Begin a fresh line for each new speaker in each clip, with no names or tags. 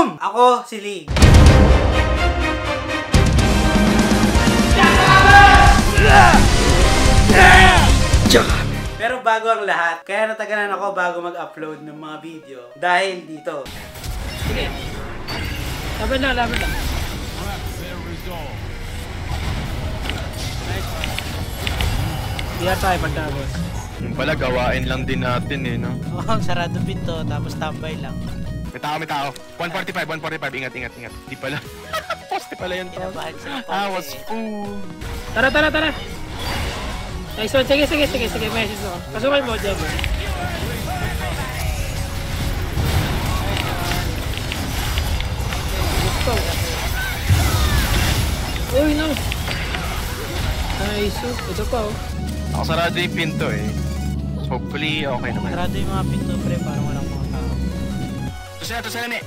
Boom! Ako si Lee. Pero bago ang lahat, kaya natagalan ako bago mag-upload ng mga video dahil dito.
Sige. Laban lang, laban lang. Hindi tayo pagtapos.
Yung pala, gawain lang din natin eh, no?
Oo, sarado pinto, tapos tambay lang.
May tao. 145. Ingat. Di pala. Poste pala yun.
Kinabahan sila pa.
I was fool.
Tara. Nice one. Sige. Message ako. Pasukan mo, Diego. Uy, no. Nice. Ito pa, oh.
Nakasarado yung pinto eh. So, hopefully, okay naman.
Sarado yung mga pinto, pre. Parang walang mga tao.
Ito sila, ne.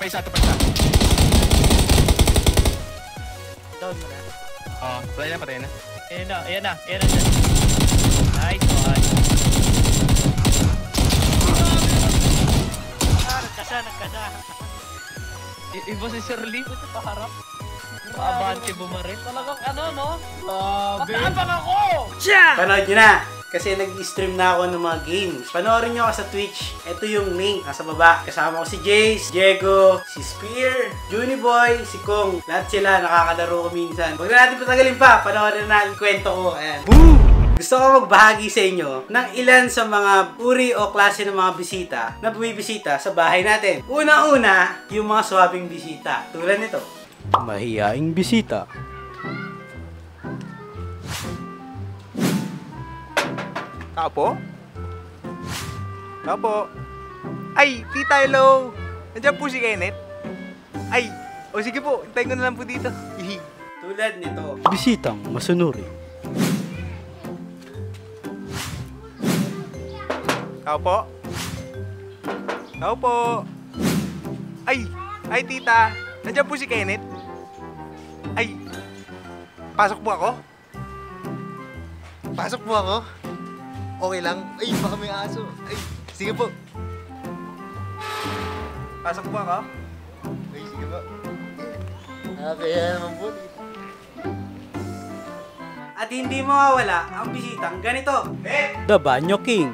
Isa pa yan.
Down mo na.
Oo, patay na.
Ayan na. Nice one. Nagkasa. Iba si Sir Lee, ito paharap. Paabante bumaril. Talagang ano, no? Nakaabang ako!
Panood nyo na! Kasi nag-stream na ako ng mga games. Panoorin nyo ako sa Twitch. Ito yung link. Nasa baba. Kasama ko si Jace, Diego, si Spear, Juniboy, si Kong. Lahat sila nakakalaro ko minsan. Huwag na natin patagalin pa. Panoorin na yung kwento ko. Ayan. Boom! Gusto ko magbahagi sa inyo ng ilan sa mga uri o klase ng mga bisita na bumibisita sa bahay natin. Una-una, yung mga swabing bisita. Tulad nito. Mahiyaing bisita.
Kapo? Ay, tita, hello! Nandiyan po si Kenneth? Ay, o sige po, hintayin ko na lang po dito.
Tulad nito.
Bisitang masunuri.
Kapo? Ay, tita, nandiyan po si Kenneth? Ay, pasok po ako? Okay lang. Ay, baka may aso. Ay, sige po. Pasok po ako? Ay, sige po. Kaya naman po.
At hindi mawawala ang bisitang ganito.
The Banyo King.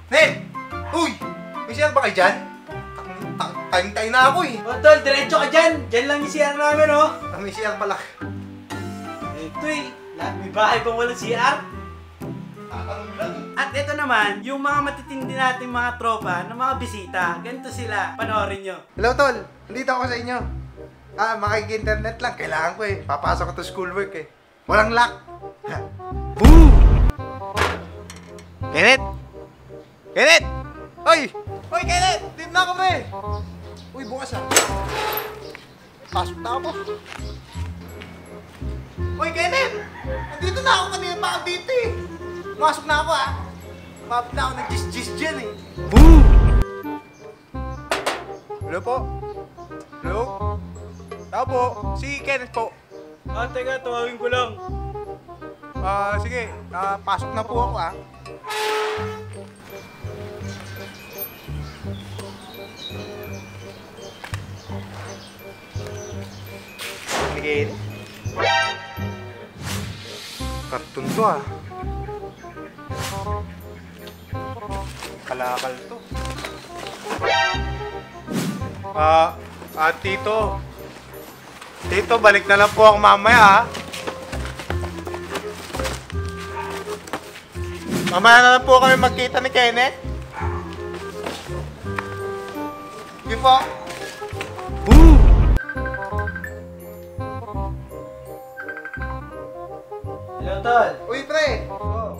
Ned! Uy! May siyang ba kayo dyan? Tayo na ako eh.
O tol, diretso ka dyan. Dyan lang yung CR namin, oh.
May siyang pala.
Ito eh. May bahay pang walang CR. At ito naman, yung mga matitindi natin mga tropa ng mga bisita. Ganito sila. Panoorin nyo.
Hello, tol. Nandito ako sa inyo. Makik-internet lang. Kailangan ko eh. Papasok ko to schoolwork eh. Walang lock.
Boom!
Kenneth! Oy, Kenneth! Dito na ako, pre! Uy, bukas ah. Pasok na ako. Uy, Kenneth! Nandito na ako kanina pa ako dito eh. Masok na ako ah. Mabit na ako ng gis-gis dyan eh.
Boom!
Hello po? Hello? Tao po, si Kenneth po.
Teka, tawagin ko lang.
Sige, pasok na po ako ah. Sige. Karton to ah. Kalakal to. Tito. Tito, balik na lang po ako mamaya ah. Mamaya na lang po kami magkita ni Kenneth. Sige po.
Boom!
Hello, tol.
Uy, pre!
Oh.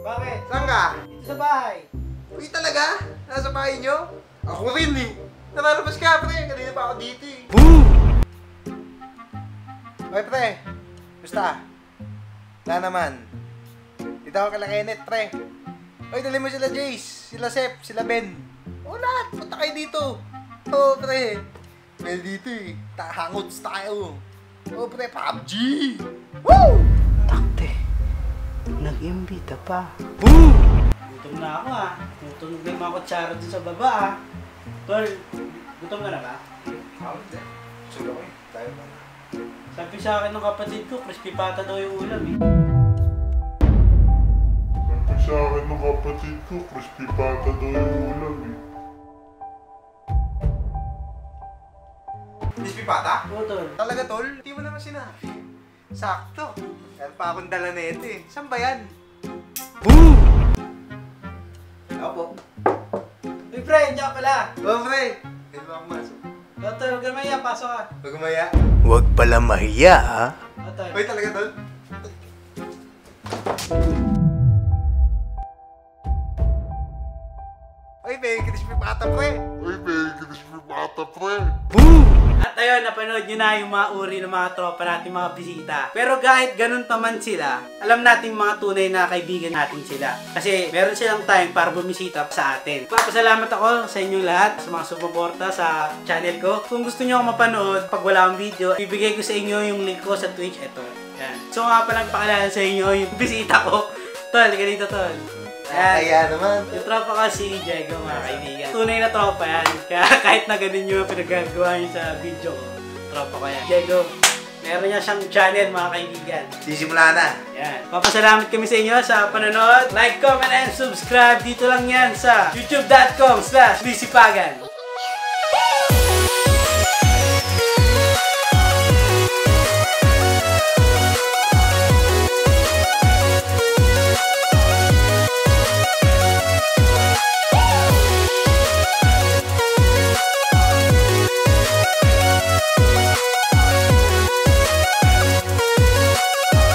Bakit?
Saan ka?
Dito sa bahay.
Uy, talaga? Nasa bahay nyo? Ako rin eh. Nalalabas ka, pre. Kanina pa ako dito eh.
Boom!
Uy, pre. Basta. Wala naman. Dito ako kala Kenneth, pre. Uy, dali mo sila Jace, sila Sep, sila Ben. O, lahat. Punta kayo dito. Oo, pre. Well, dito eh. Hangots tayo. Oo, pre. PUBG! Woo!
Takte.
nag-imbita pa. Boom! Gutom na ako ah. Tutunog na yung mga kutsara dun sa baba ah. Tol, gutom ka na ba?
Ako, hindi. Sulo ko eh. Tayo ba?
Sabi sa akin ng kapatid ko, crispy pata daw yung ulam eh.
Sabi sa akin ng kapatid ko, crispy pata daw yung ulam eh.
Crispy pata?
Oo, tol.
Talaga, tol? Hindi mo naman sinabi. Sakto. Meron pa akong dala na ito eh. Saan ba yan?
Boom!
Ako po.
Uy, pre, diyan ka pala.
Oh, pre. Hindi ba ako masok?
Oo, tol, huwag ka maya, pasok ka.
Huwag kumaya.
Huwag pala mahiya, ha?
Oo, tol.
Uy, talaga, tol? Uy, may crispy pata, pre.
Uy, may crispy pata, pre.
Boom!
At ayun, napanood nyo na yung mga uri ng mga tropa natin, mga bisita. Pero kahit ganun pa man sila, alam natin mga tunay na kaibigan natin sila. Kasi meron silang time para bumisita sa atin. Papasalamat ako sa inyong lahat, sa mga sumuporta sa channel ko. Kung gusto nyo ako mapanood, pag wala akong video, ibigay ko sa inyo yung link ko sa Twitch. Eto, yan. So nga palang pakilala sa inyo yung bisita ko. Tol, ka dito, tol.
Kaya naman.
Yung tropa ko si Diego, mga kaibigan. Tunay na tropa yan. Kaya kahit na ganun yung pinagagawa niyo sa video ko, tropa ko yan. Diego, meron niya siyang channel, mga kaibigan.
Sisimula na.
Yan. Papasalamat kami sa inyo sa panonood. Like, comment, and subscribe. Dito lang yan sa youtube.com/lisipagan.